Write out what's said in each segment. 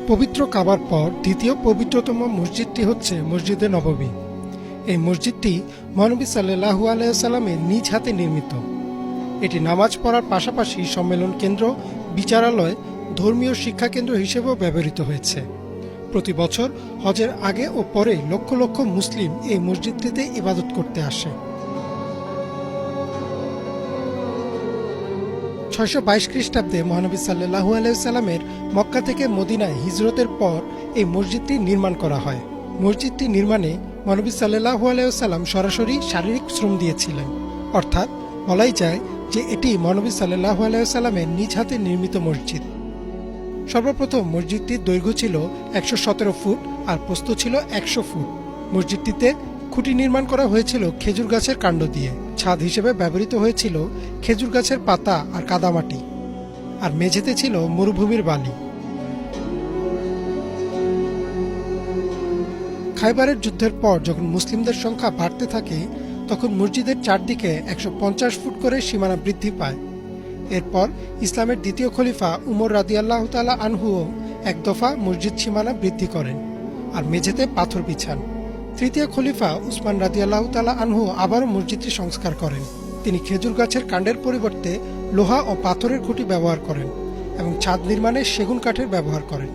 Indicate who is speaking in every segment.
Speaker 1: পবিত্র কাবার পর দ্বিতীয় পবিত্রতম মসজিদটি হচ্ছে মসজিদে নববী। এই মসজিদটি মহানবী সাল্লাল্লাহু আলাইহি ওয়াসাল্লামের নিজ হাতে নির্মিত। এটি নামাজ পড়ার পাশাপাশি সম্মেলন কেন্দ্র, বিচারালয়, ধর্মীয় শিক্ষা কেন্দ্র হিসেবেও ব্যবহৃত হয়েছে। প্রতি বছর হজের আগে ও পরে লক্ষ লক্ষ মুসলিম এই মসজিদটিতে ইবাদত করতে আসে। 622 খ্রিস্টাব্দে মহানবী সাল্লাল্লাহু আলাইহি ওয়াসাল্লামের মক্কা থেকে মদিনায় হিজরতের পর এই মসজিদটি নির্মাণ করা হয়। মসজিদটি নির্মাণে মহানবী সাল্লাল্লাহু আলাইহি ওয়াসাল্লাম সরাসরি শারীরিক শ্রম দিয়েছিলেন, অর্থাৎ বলাই যায় যে এটি মহানবী সাল্লাল্লাহু আলাইহি ওয়াসাল্লামের নিজ হাতে নির্মিত মসজিদ। সর্বপ্রথম মসজিদটির দৈর্ঘ্য ছিল 117 ফুট আর প্রস্থ ছিল 100 ফুট। মসজিদটিতে খুঁটি নির্মাণ করা হয়েছিল খেজুর গাছের কাণ্ড দিয়ে। ছাদ হিসেবে ব্যবহৃত হয়েছিল খেজুর গাছের পাতা আর কাদামাটি, আর মেঝেতে ছিল মরুভূমির বালি। খাইবারের যুদ্ধের পর যখন মুসলিমদের সংখ্যা বাড়তে থাকে, তখন মসজিদের চারদিকে 150 ফুট করে সীমানা বৃদ্ধি পায়। এরপর ইসলামের দ্বিতীয় খলিফা উমর রাদিয়াল্লাহু তাআলা আনহুও এক দফা মসজিদ সীমানা বৃদ্ধি করেন আর মেঝেতে পাথর বিছান। তৃতীয় খলিফা উসমান রাদিয়াল্লাহু তাআলা আনহু আবারও মসজিদটি সংস্কার করেন। তিনি খেজুর গাছের কাণ্ডের পরিবর্তে লোহা ও পাথরের খুঁটি ব্যবহার করেন এবং ছাদ নির্মাণে সেগুন কাঠের ব্যবহার করেন।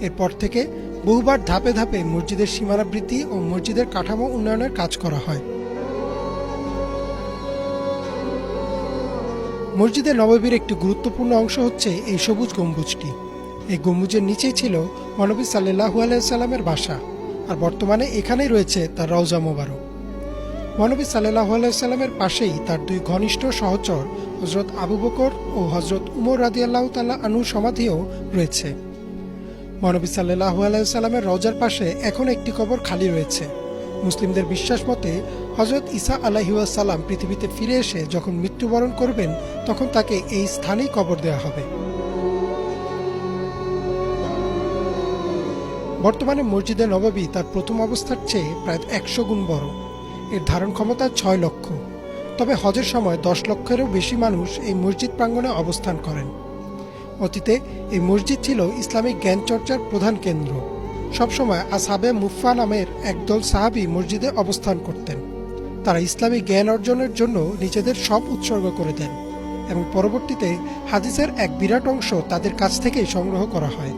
Speaker 1: এরপর থেকে বহুবার ধাপে ধাপে মসজিদের সীমানা বৃদ্ধি ও মসজিদের কাঠামো উন্নয়নের কাজ করা হয়। মসজিদে নববীর একটি গুরুত্বপূর্ণ অংশ হচ্ছে এই সবুজ গম্বুজটি। এই গম্বুজের নিচেই ছিল মহানবী সাল্লাল্লাহু আলাইহি ওয়াসাল্লামের বাসা, আর বর্তমানে এখানেই রয়েছে তার রওজা মোবারক। মহানবী সাল্লাল্লাহু আলাইহি ওয়াসাল্লামের পাশেই তার দুই ঘনিষ্ঠ সহচর হযরত আবু বকর ও হযরত উমর রাদিয়াল্লাহু তাআলা আনহুর সমাধিও রয়েছে। মহানবী সাল্লাল্লাহু আলাইহি ওয়াসাল্লামের রওজার পাশে এখন একটি কবর খালি রয়েছে। মুসলিমদের বিশ্বাস মতে হযরত ঈসা আলাইহিস সালাম পৃথিবীতে ফিরে এসে যখন মৃত্যুবরণ করবেন, তখন তাকে এই স্থানেই কবর দেওয়া হবে। বর্তমানে মসজিদে নববী তার প্রথম অবস্থার চেয়ে প্রায় 100 গুণ বড়। এর ধারণ ক্ষমতা 6 লক্ষ। তবে হজের সময় 10 লক্ষেরও বেশি মানুষ এই মসজিদ প্রাঙ্গণে অবস্থান করেন। অতীতে এই মসজিদ ছিল ইসলামিক জ্ঞান চর্চার প্রধান কেন্দ্র। সবসময় আসহাবে মুফা নামের একদল সাহাবী মসজিদে অবস্থান করতেন। তারা ইসলামী জ্ঞান অর্জনের জন্য নিজেদের সব উৎসর্গ করে দেন এবং পরবর্তীতে হাদিসের এক বিরাট অংশ তাদের কাছ থেকেই সংগ্রহ করা হয়।